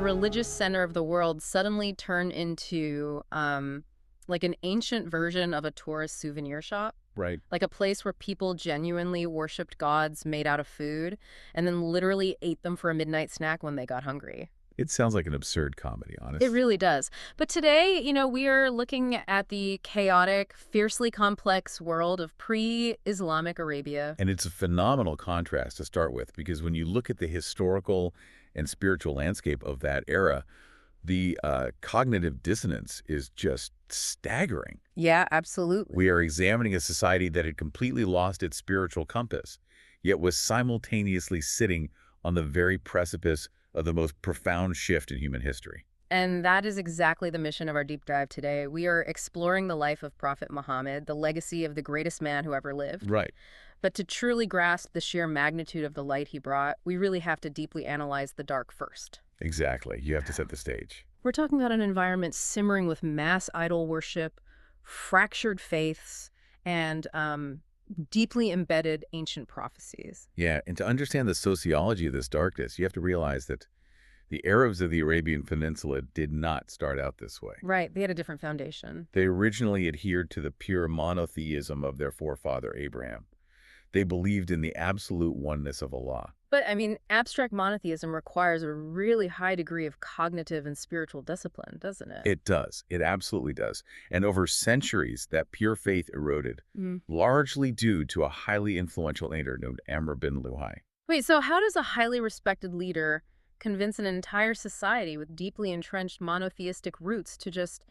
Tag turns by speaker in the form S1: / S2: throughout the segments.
S1: religious center of the world suddenly turn into like an ancient version of a tourist souvenir shop?
S2: Right.
S1: Like a place where people genuinely worshipped gods made out of food and then literally ate them for a midnight snack when they got hungry.
S2: It sounds like an absurd comedy,
S1: It
S2: honest.
S1: really does. But today, we are looking at the chaotic, fiercely complex world of pre-Islamic Arabia.
S2: And it's a phenomenal contrast to start with, because when you look at the historical and spiritual landscape of that era, the cognitive dissonance is just staggering.
S1: Yeah, absolutely.
S2: We are examining a society that had completely lost its spiritual compass, yet was simultaneously sitting on the very precipice of the most profound shift in human history.
S1: And that is exactly the mission of our deep dive today. We are exploring the life of Prophet Muhammad, the legacy of the greatest man who ever lived.
S2: Right.
S1: But to truly grasp the sheer magnitude of the light he brought, we really have to deeply analyze the dark first.
S2: Exactly. You have to set the stage.
S1: We're talking about an environment simmering with mass idol worship, fractured faiths, and deeply embedded ancient prophecies.
S2: Yeah, and to understand the sociology of this darkness, you have to realize that the Arabs of the Arabian Peninsula did not start out this way.
S1: Right, they had a different foundation.
S2: They originally adhered to the pure monotheism of their forefather Abraham. They believed in the absolute oneness of Allah.
S1: But, abstract monotheism requires a really high degree of cognitive and spiritual discipline, doesn't it?
S2: It does. It absolutely does. And over centuries, that pure faith eroded, largely due to a highly influential leader named Amr bin Luhai.
S1: Wait, so how does a highly respected leader convince an entire society with deeply entrenched monotheistic roots to just,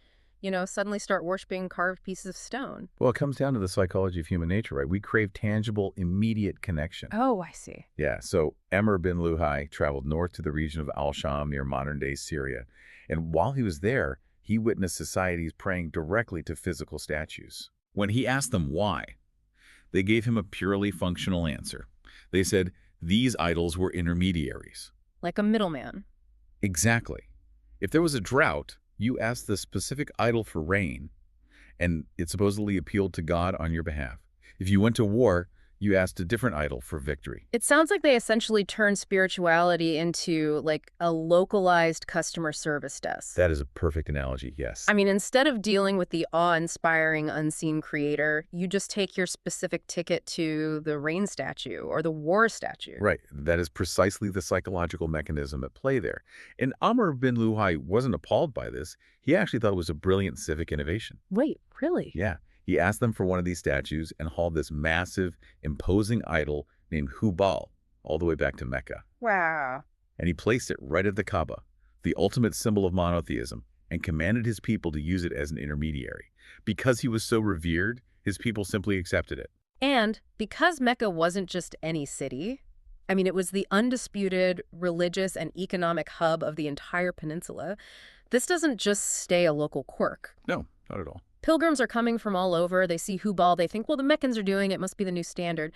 S1: suddenly start worshiping carved pieces of stone?
S2: Well, it comes down to the psychology of human nature, right? We crave tangible, immediate connection.
S1: Oh, I see.
S2: Yeah, so Amr bin Luhai traveled north to the region of Al-Sham near modern-day Syria. And while he was there, he witnessed societies praying directly to physical statues. When he asked them why, they gave him a purely functional answer. They said these idols were intermediaries.
S1: Like a middleman.
S2: Exactly. If there was a drought, you asked the specific idol for rain, and it supposedly appealed to God on your behalf. If you went to war, you asked a different idol for victory.
S1: It sounds like they essentially turned spirituality into, like, a localized customer service desk.
S2: That is a perfect analogy, yes.
S1: Instead of dealing with the awe-inspiring unseen creator, you just take your specific ticket to the rain statue or the war statue.
S2: Right. That is precisely the psychological mechanism at play there. And Amr bin Luhai wasn't appalled by this. He actually thought it was a brilliant civic innovation.
S1: Wait, really?
S2: Yeah. He asked them for one of these statues and hauled this massive, imposing idol named Hubal all the way back to Mecca.
S1: Wow.
S2: And he placed it right at the Kaaba, the ultimate symbol of monotheism, and commanded his people to use it as an intermediary. Because he was so revered, his people simply accepted it.
S1: And because Mecca wasn't just any city, it was the undisputed religious and economic hub of the entire peninsula, this doesn't just stay a local quirk.
S2: No, not at all.
S1: Pilgrims are coming from all over. They see Hubal. They think, well, the Meccans are doing it. Must be the new standard.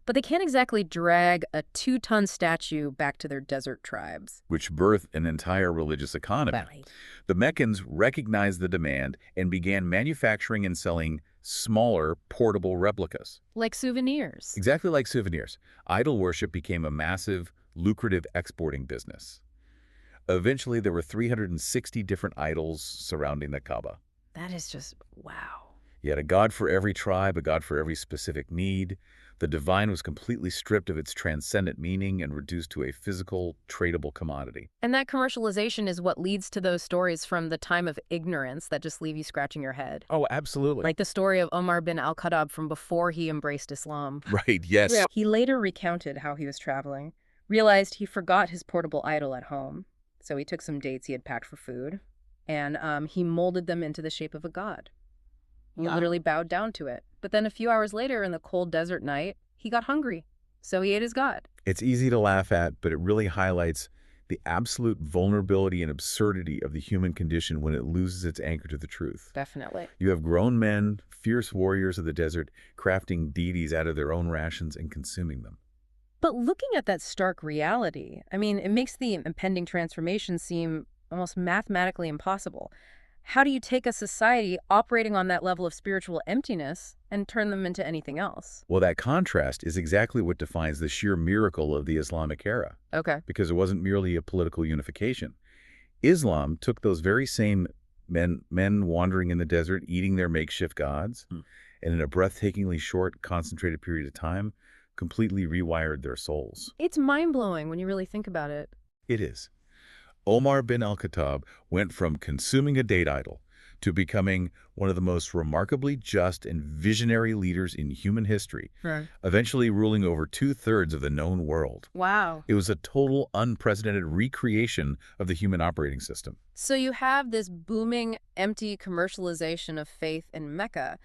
S1: But they can't exactly drag a 2-ton statue back to their desert tribes.
S2: Which birthed an entire religious economy.
S1: Right.
S2: The Meccans recognized the demand and began manufacturing and selling smaller, portable replicas.
S1: Like souvenirs.
S2: Exactly like souvenirs. Idol worship became a massive, lucrative exporting business. Eventually, there were 360 different idols surrounding the Kaaba.
S1: That is just, wow.
S2: You had a god for every tribe, a god for every specific need. The divine was completely stripped of its transcendent meaning and reduced to a physical, tradable commodity.
S1: And that commercialization is what leads to those stories from the time of ignorance that just leave you scratching your head.
S2: Oh, absolutely.
S1: Like the story of Omar bin al-Khattab from before he embraced Islam.
S2: Right, yes.
S1: Yeah. He later recounted how he was traveling, realized he forgot his portable idol at home. So he took some dates he had packed for food, and he molded them into the shape of a god. He literally bowed down to it. But then a few hours later, in the cold desert night, he got hungry. So he ate his god.
S2: It's easy to laugh at, but it really highlights the absolute vulnerability and absurdity of the human condition when it loses its anchor to the truth.
S1: Definitely.
S2: You have grown men, fierce warriors of the desert, crafting deities out of their own rations and consuming them.
S1: But looking at that stark reality, it makes the impending transformation seem almost mathematically impossible. How do you take a society operating on that level of spiritual emptiness and turn them into anything else?
S2: Well, that contrast is exactly what defines the sheer miracle of the Islamic era.
S1: Okay.
S2: Because it wasn't merely a political unification. Islam took those very same men wandering in the desert, eating their makeshift gods, and in a breathtakingly short, concentrated period of time, completely rewired their souls.
S1: It's mind-blowing when you really think about it.
S2: It is. Omar bin al-Khattab went from consuming a date idol to becoming one of the most remarkably just and visionary leaders in human history,
S1: Right.
S2: eventually ruling over 2/3 of the known world.
S1: Wow.
S2: It was a total, unprecedented recreation of the human operating system.
S1: So you have this booming, empty commercialization of faith in Mecca,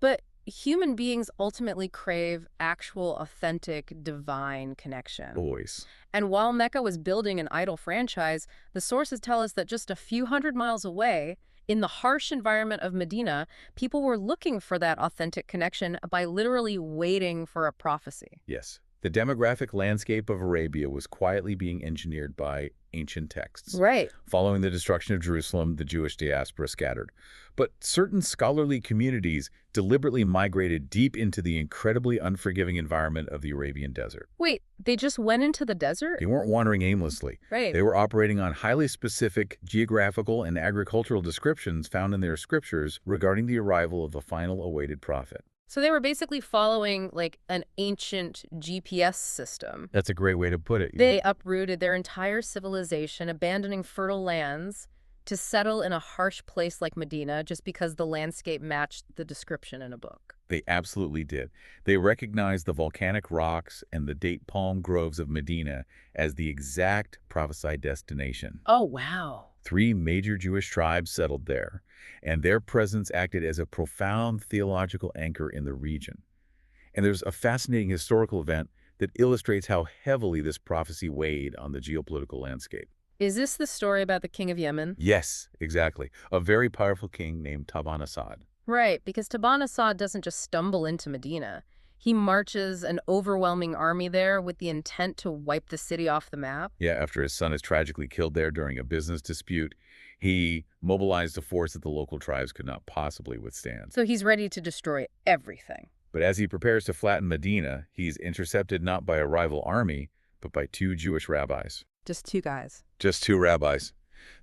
S1: but human beings ultimately crave actual, authentic, divine connection.
S2: Always.
S1: And while Mecca was building an idol franchise, the sources tell us that just a few hundred miles away, in the harsh environment of Medina, people were looking for that authentic connection by literally waiting for a prophecy.
S2: Yes. The demographic landscape of Arabia was quietly being engineered by ancient texts.
S1: Right.
S2: Following the destruction of Jerusalem, the Jewish diaspora scattered. But certain scholarly communities deliberately migrated deep into the incredibly unforgiving environment of the Arabian desert.
S1: Wait, they just went into the desert?
S2: They weren't wandering aimlessly.
S1: Right.
S2: They were operating on highly specific geographical and agricultural descriptions found in their scriptures regarding the arrival of the final awaited prophet.
S1: So they were basically following like an ancient GPS system.
S2: That's a great way to put it.
S1: They uprooted their entire civilization, abandoning fertile lands to settle in a harsh place like Medina just because the landscape matched the description in a book.
S2: They absolutely did. They recognized the volcanic rocks and the date palm groves of Medina as the exact prophesied destination.
S1: Oh, wow.
S2: 3 major Jewish tribes settled there, and their presence acted as a profound theological anchor in the region. And there's a fascinating historical event that illustrates how heavily this prophecy weighed on the geopolitical landscape.
S1: Is this the story about the king of Yemen?
S2: Yes, exactly. A very powerful king named Taban Assad.
S1: Right, because Taban Assad doesn't just stumble into Medina. He marches an overwhelming army there with the intent to wipe the city off the map.
S2: Yeah, after his son is tragically killed there during a business dispute, he mobilized a force that the local tribes could not possibly withstand.
S1: So he's ready to destroy everything.
S2: But as he prepares to flatten Medina, he's intercepted not by a rival army, but by 2 Jewish rabbis.
S1: Just 2 guys.
S2: Just 2 rabbis.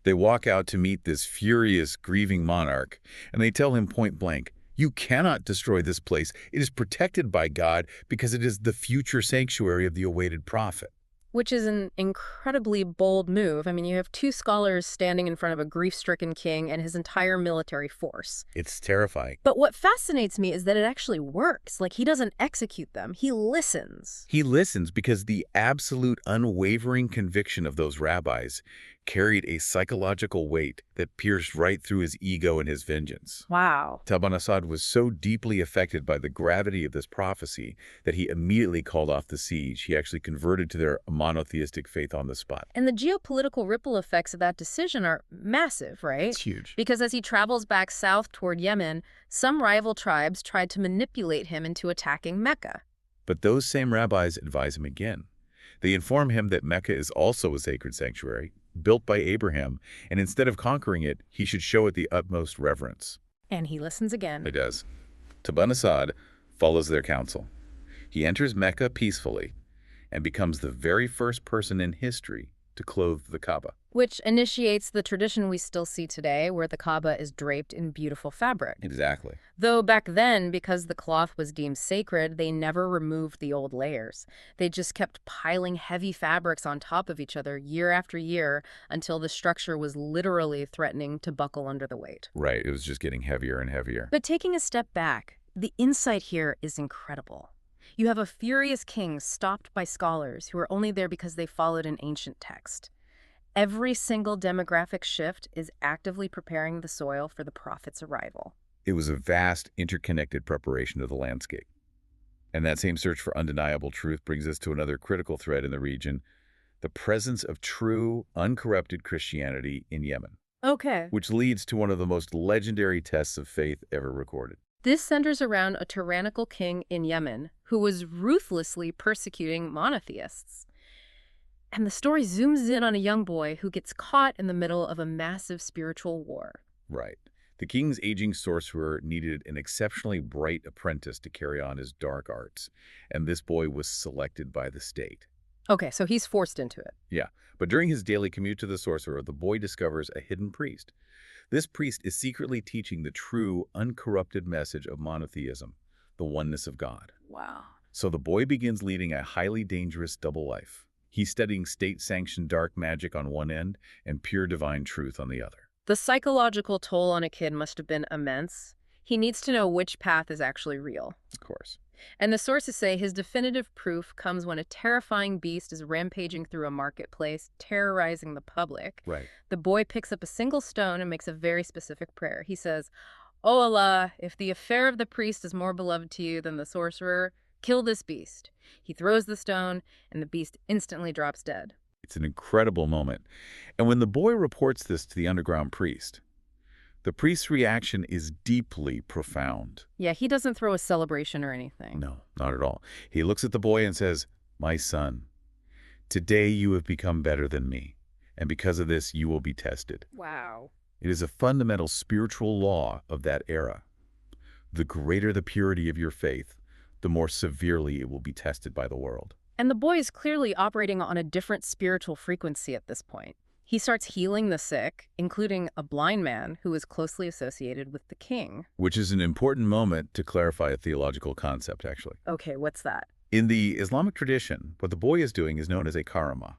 S2: They walk out to meet this furious, grieving monarch, and they tell him point blank, "You cannot destroy this place. It is protected by God because it is the future sanctuary of the awaited prophet."
S1: Which is an incredibly bold move. I mean, you have 2 scholars standing in front of a grief-stricken king and his entire military force.
S2: It's terrifying.
S1: But what fascinates me is that it actually works. Like, he doesn't execute them. He listens.
S2: He listens because the absolute unwavering conviction of those rabbis carried a psychological weight that pierced right through his ego and his vengeance.
S1: Wow.
S2: Taban Assad was so deeply affected by the gravity of this prophecy that he immediately called off the siege. He actually converted to their monotheistic faith on the spot.
S1: And the geopolitical ripple effects of that decision are massive, right?
S2: It's huge.
S1: Because as he travels back south toward Yemen, some rival tribes tried to manipulate him into attacking Mecca.
S2: But those same rabbis advise him again. They inform him that Mecca is also a sacred sanctuary, built by Abraham, and instead of conquering it, he should show it the utmost reverence.
S1: And he listens again.
S2: He does. Taban Assad follows their counsel. He enters Mecca peacefully and becomes the very first person in history to clothe the Kaaba.
S1: Which initiates the tradition we still see today, where the Kaaba is draped in beautiful fabric.
S2: Exactly.
S1: Though back then, because the cloth was deemed sacred, they never removed the old layers. They just kept piling heavy fabrics on top of each other year after year until the structure was literally threatening to buckle under the weight.
S2: Right, it was just getting heavier and heavier.
S1: But taking a step back, the insight here is incredible. You have a furious king stopped by scholars who are only there because they followed an ancient text. Every single demographic shift is actively preparing the soil for the prophet's arrival.
S2: It was a vast, interconnected preparation of the landscape. And that same search for undeniable truth brings us to another critical thread in the region, the presence of true, uncorrupted Christianity in Yemen.
S1: Okay.
S2: Which leads to one of the most legendary tests of faith ever recorded.
S1: This centers around a tyrannical king in Yemen who was ruthlessly persecuting monotheists. And the story zooms in on a young boy who gets caught in the middle of a massive spiritual war.
S2: Right. The king's aging sorcerer needed an exceptionally bright apprentice to carry on his dark arts, and this boy was selected by the state.
S1: Okay, so he's forced into it.
S2: Yeah, but during his daily commute to the sorcerer, the boy discovers a hidden priest. This priest is secretly teaching the true, uncorrupted message of monotheism, the oneness of God.
S1: Wow.
S2: So the boy begins leading a highly dangerous double life. He's studying state-sanctioned dark magic on one end and pure divine truth on the other.
S1: The psychological toll on a kid must have been immense. He needs to know which path is actually real.
S2: Of course.
S1: And the sources say his definitive proof comes when a terrifying beast is rampaging through a marketplace, terrorizing the public.
S2: Right.
S1: The boy picks up a single stone and makes a very specific prayer. He says, "O Allah, if the affair of the priest is more beloved to you than the sorcerer, kill this beast." He throws the stone, and the beast instantly drops dead.
S2: It's an incredible moment. And when the boy reports this to the underground priest, the priest's reaction is deeply profound.
S1: Yeah, he doesn't throw a celebration or anything.
S2: No, not at all. He looks at the boy and says, "My son, today you have become better than me, and because of this you will be tested."
S1: Wow.
S2: It is a fundamental spiritual law of that era. The greater the purity of your faith, the more severely it will be tested by the world.
S1: And the boy is clearly operating on a different spiritual frequency at this point. He starts healing the sick, including a blind man who is closely associated with the king.
S2: Which is an important moment to clarify a theological concept, actually.
S1: Okay, what's that?
S2: In the Islamic tradition, what the boy is doing is known as a karama.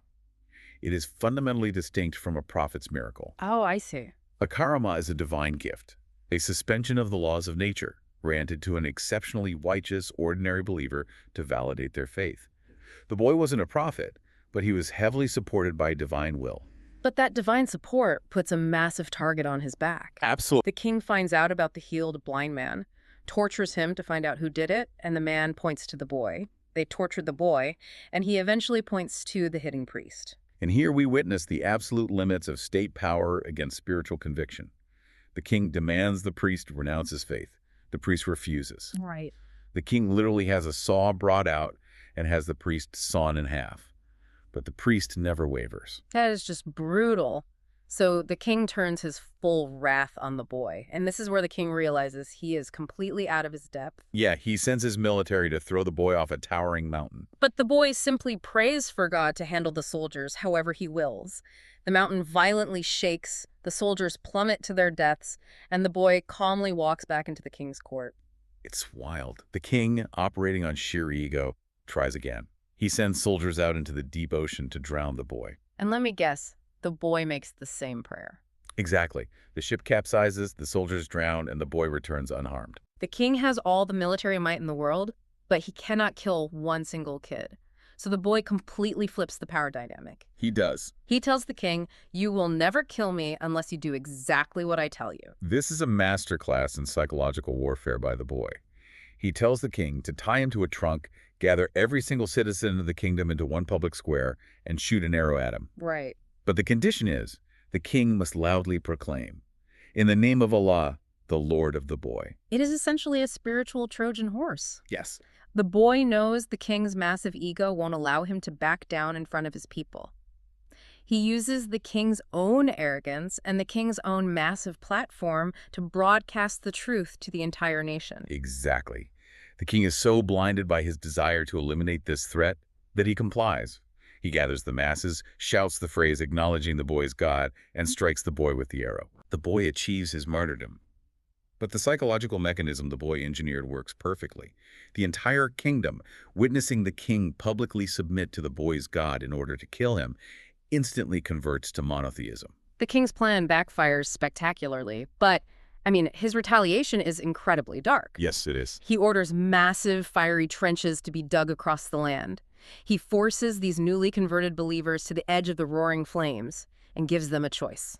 S2: It is fundamentally distinct from a prophet's miracle.
S1: Oh, I see.
S2: A karama is a divine gift, a suspension of the laws of nature, granted to an exceptionally righteous, ordinary believer to validate their faith. The boy wasn't a prophet, but he was heavily supported by divine will.
S1: But that divine support puts a massive target on his back.
S2: Absolutely.
S1: The king finds out about the healed blind man, tortures him to find out who did it, and the man points to the boy. They torture the boy, and he eventually points to the hidden priest.
S2: And here we witness the absolute limits of state power against spiritual conviction. The king demands the priest renounce his faith. The priest refuses.
S1: Right.
S2: The king literally has a saw brought out and has the priest sawn in half. But the priest never wavers.
S1: That is just brutal. So the king turns his full wrath on the boy. And this is where the king realizes he is completely out of his depth.
S2: Yeah, he sends his military to throw the boy off a towering mountain.
S1: But the boy simply prays for God to handle the soldiers however he wills. The mountain violently shakes, the soldiers plummet to their deaths, and the boy calmly walks back into the king's court.
S2: It's wild. The king, operating on sheer ego, tries again. He sends soldiers out into the deep ocean to drown the boy.
S1: And let me guess, the boy makes the same prayer.
S2: Exactly. The ship capsizes, the soldiers drown, and the boy returns unharmed.
S1: The king has all the military might in the world, but he cannot kill one single kid. So the boy completely flips the power dynamic.
S2: He does.
S1: He tells the king, "You will never kill me unless you do exactly what I tell you."
S2: This is a masterclass in psychological warfare by the boy. He tells the king to tie him to a trunk, gather every single citizen of the kingdom into one public square, and shoot an arrow at him.
S1: Right.
S2: But the condition is, the king must loudly proclaim, "In the name of Allah, the Lord of the boy."
S1: It is essentially a spiritual Trojan horse.
S2: Yes.
S1: The boy knows the king's massive ego won't allow him to back down in front of his people. He uses the king's own arrogance and the king's own massive platform to broadcast the truth to the entire nation.
S2: Exactly. The king is so blinded by his desire to eliminate this threat that he complies. He gathers the masses, shouts the phrase acknowledging the boy's God, and strikes the boy with the arrow. The boy achieves his martyrdom. But the psychological mechanism the boy engineered works perfectly. The entire kingdom, witnessing the king publicly submit to the boy's God in order to kill him, instantly converts to monotheism.
S1: The king's plan backfires spectacularly, but, his retaliation is incredibly dark.
S2: Yes, it is.
S1: He orders massive, fiery trenches to be dug across the land. He forces these newly converted believers to the edge of the roaring flames and gives them a choice.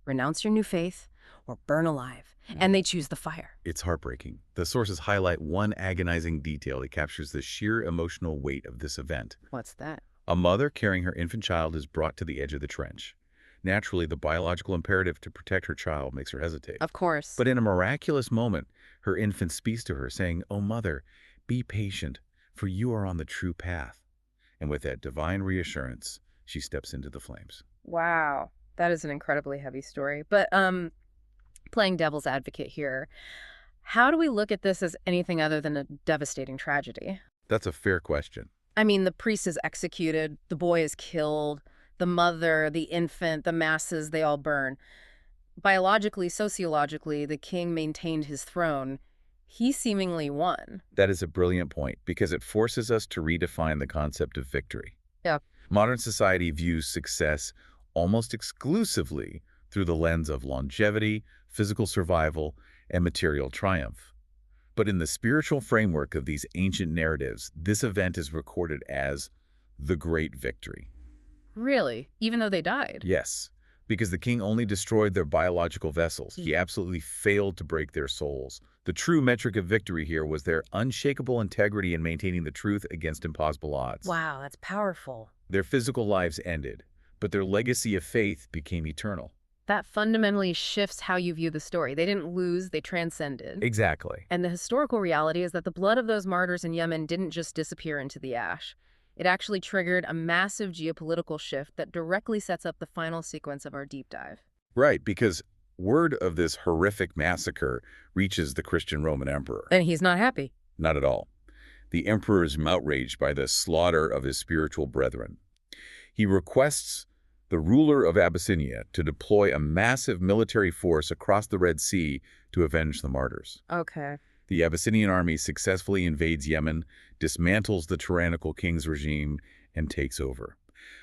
S1: Renounce your new faith or burn alive. And they choose the fire.
S2: It's heartbreaking. The sources highlight one agonizing detail that captures the sheer emotional weight of this event.
S1: What's that?
S2: A mother carrying her infant child is brought to the edge of the trench. Naturally, the biological imperative to protect her child makes her hesitate.
S1: Of course.
S2: But in a miraculous moment, her infant speaks to her, saying, "Oh, mother, be patient, for you are on the true path." And with that divine reassurance, she steps into the flames.
S1: Wow. That is an incredibly heavy story. But, playing devil's advocate here, how do we look at this as anything other than a devastating tragedy?
S2: That's a fair question.
S1: I mean, the priest is executed, the boy is killed, the mother, the infant, the masses, they all burn. Biologically, sociologically, the king maintained his throne. He seemingly won.
S2: That is a brilliant point because it forces us to redefine the concept of victory.
S1: Yeah.
S2: Modern society views success almost exclusively through the lens of longevity, physical survival, and material triumph. But in the spiritual framework of these ancient narratives, this event is recorded as the great victory.
S1: Really? Even though they died?
S2: Yes, because the king only destroyed their biological vessels. He absolutely failed to break their souls. The true metric of victory here was their unshakable integrity in maintaining the truth against impossible odds.
S1: Wow, that's powerful.
S2: Their physical lives ended, but their legacy of faith became eternal.
S1: That fundamentally shifts how you view the story. They didn't lose, they transcended.
S2: Exactly.
S1: And the historical reality is that the blood of those martyrs in Yemen didn't just disappear into the ash. It actually triggered a massive geopolitical shift that directly sets up the final sequence of our deep dive.
S2: Right, because word of this horrific massacre reaches the Christian Roman emperor.
S1: And he's not happy.
S2: Not at all. The emperor is outraged by the slaughter of his spiritual brethren. He requests the ruler of Abyssinia to deploy a massive military force across the Red Sea to avenge the martyrs.
S1: Okay.
S2: The Abyssinian army successfully invades Yemen, dismantles the tyrannical king's regime, and takes over.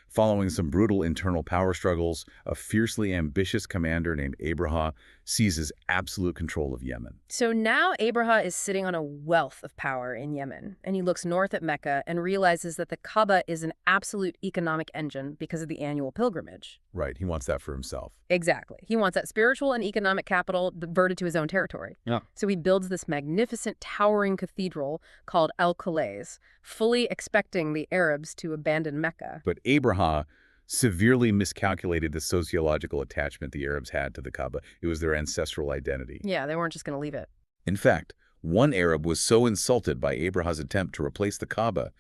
S2: Following some brutal internal power struggles, a fiercely ambitious commander named Abraha seizes absolute control of Yemen.
S1: So now Abraha is sitting on a wealth of power in Yemen, and he looks north at Mecca and realizes that the Kaaba is an absolute economic engine because of the annual pilgrimage.
S2: Right, he wants that for himself.
S1: Exactly. He wants that spiritual and economic capital diverted to his own territory.
S2: Yeah.
S1: So he builds this magnificent towering cathedral called Al-Qulays, fully expecting the Arabs to abandon Mecca.
S2: But Abraha severely miscalculated the sociological attachment the Arabs had to the Kaaba. It was their ancestral identity.
S1: Yeah, they weren't just going to leave it.
S2: In fact, one Arab was so insulted by Abraha's attempt to replace the Kaaba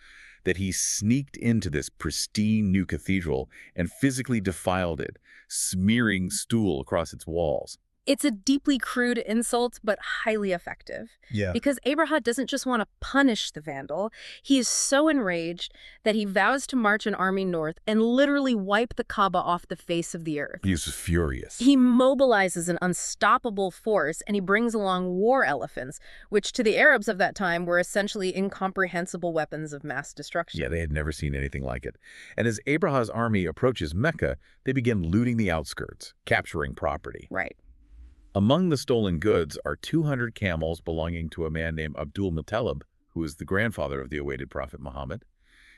S2: that he sneaked into this pristine new cathedral and physically defiled it, smearing stool across its walls.
S1: It's a deeply crude insult, but highly effective.
S2: Yeah.
S1: Because Abraha doesn't just want to punish the vandal. He is so enraged that he vows to march an army north and literally wipe the Kaaba off the face of the earth.
S2: He's furious.
S1: He mobilizes an unstoppable force, and he brings along war elephants, which to the Arabs of that time were essentially incomprehensible weapons of mass destruction.
S2: Yeah, they had never seen anything like it. And as Abraha's army approaches Mecca, they begin looting the outskirts, capturing property.
S1: Right.
S2: Among the stolen goods are 200 camels belonging to a man named Abdul-Muttalib, who is the grandfather of the awaited Prophet Muhammad.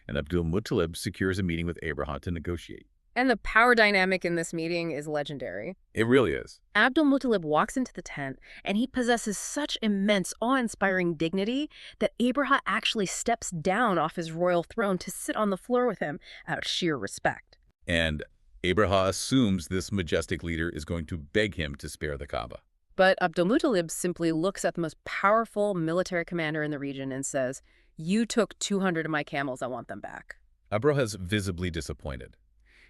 S2: And Abdul-Muttalib secures a meeting with Abraha to negotiate.
S1: And the power dynamic in this meeting is legendary.
S2: It really is.
S1: Abdul-Muttalib walks into the tent, and he possesses such immense, awe-inspiring dignity that Abraha actually steps down off his royal throne to sit on the floor with him out of sheer respect.
S2: And Abraha assumes this majestic leader is going to beg him to spare the Kaaba.
S1: But Abdul-Muttalib simply looks at the most powerful military commander in the region and says, "You took 200 of my camels, I want them back."
S2: Abraha is visibly disappointed.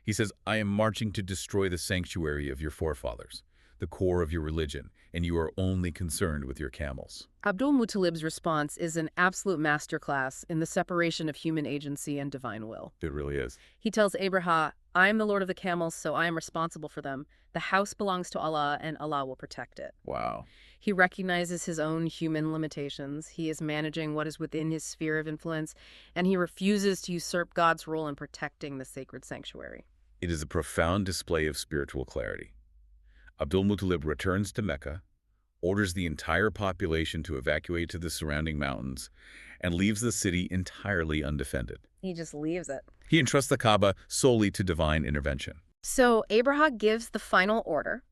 S2: He says, "I am marching to destroy the sanctuary of your forefathers, the core of your religion, and you are only concerned with your camels."
S1: Abdul-Muttalib's response is an absolute masterclass in the separation of human agency and divine will.
S2: It really is.
S1: He tells Abraha, "I am the Lord of the camels, so I am responsible for them. The house belongs to Allah, and Allah will protect it."
S2: Wow.
S1: He recognizes his own human limitations. He is managing what is within his sphere of influence, and he refuses to usurp God's role in protecting the sacred sanctuary.
S2: It is a profound display of spiritual clarity. Abdul-Muttalib returns to Mecca, orders the entire population to evacuate to the surrounding mountains, and leaves the city entirely undefended.
S1: He just leaves it.
S2: He entrusts the Kaaba solely to divine intervention.
S1: So Abraha gives the final order.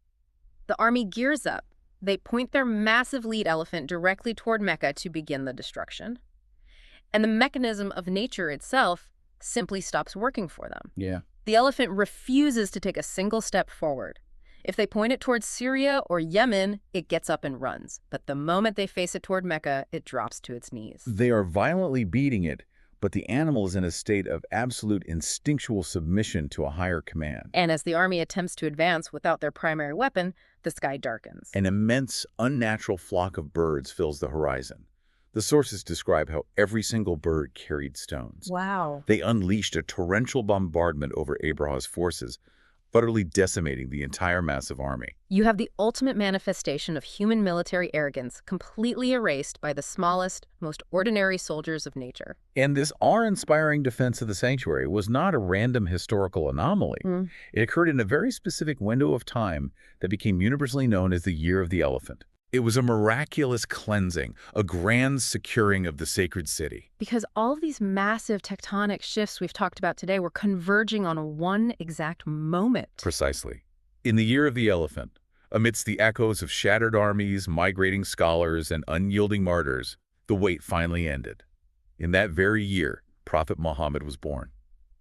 S1: The army gears up. They point their massive lead elephant directly toward Mecca to begin the destruction. And the mechanism of nature itself simply stops working for them.
S2: Yeah.
S1: The elephant refuses to take a single step forward. If they point it towards Syria or Yemen, it gets up and runs. But the moment they face it toward Mecca, it drops to its knees.
S2: They are violently beating it, but the animal is in a state of absolute instinctual submission to a higher command.
S1: And as the army attempts to advance without their primary weapon, the sky darkens.
S2: An immense, unnatural flock of birds fills the horizon. The sources describe how every single bird carried stones.
S1: Wow.
S2: They unleashed a torrential bombardment over Abraha's forces, utterly decimating the entire massive army.
S1: You have the ultimate manifestation of human military arrogance, completely erased by the smallest, most ordinary soldiers of nature.
S2: And this awe-inspiring defense of the sanctuary was not a random historical anomaly. It occurred in a very specific window of time that became universally known as the Year of the Elephant. It was a miraculous cleansing, a grand securing of the sacred city.
S1: Because all of these massive tectonic shifts we've talked about today were converging on one exact moment.
S2: Precisely. In the Year of the Elephant, amidst the echoes of shattered armies, migrating scholars, and unyielding martyrs, the wait finally ended. In that very year, Prophet Muhammad was born.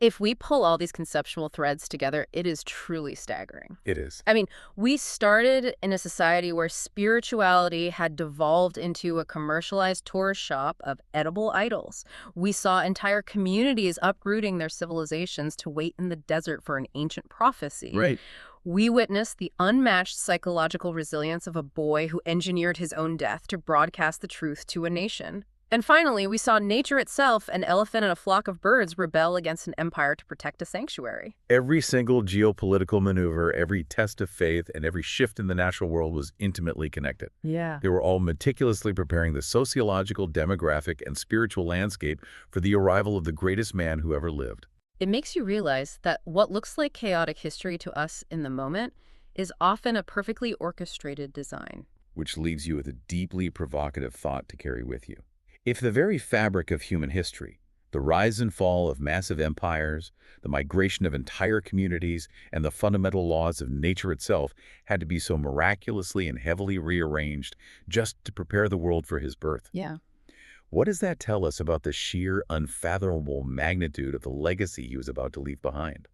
S1: If we pull all these conceptual threads together, it is truly staggering.
S2: It is.
S1: I mean, we started in a society where spirituality had devolved into a commercialized tourist shop of edible idols. We saw entire communities uprooting their civilizations to wait in the desert for an ancient prophecy.
S2: Right.
S1: We witnessed the unmatched psychological resilience of a boy who engineered his own death to broadcast the truth to a nation. And finally, we saw nature itself, an elephant and a flock of birds, rebel against an empire to protect a sanctuary.
S2: Every single geopolitical maneuver, every test of faith, and every shift in the natural world was intimately connected.
S1: Yeah.
S2: They were all meticulously preparing the sociological, demographic, and spiritual landscape for the arrival of the greatest man who ever lived.
S1: It makes you realize that what looks like chaotic history to us in the moment is often a perfectly orchestrated design.
S2: Which leaves you with a deeply provocative thought to carry with you. If the very fabric of human history, the rise and fall of massive empires, the migration of entire communities, and the fundamental laws of nature itself had to be so miraculously and heavily rearranged just to prepare the world for his birth,
S1: Yeah.
S2: what does that tell us about the sheer, unfathomable magnitude of the legacy he was about to leave behind?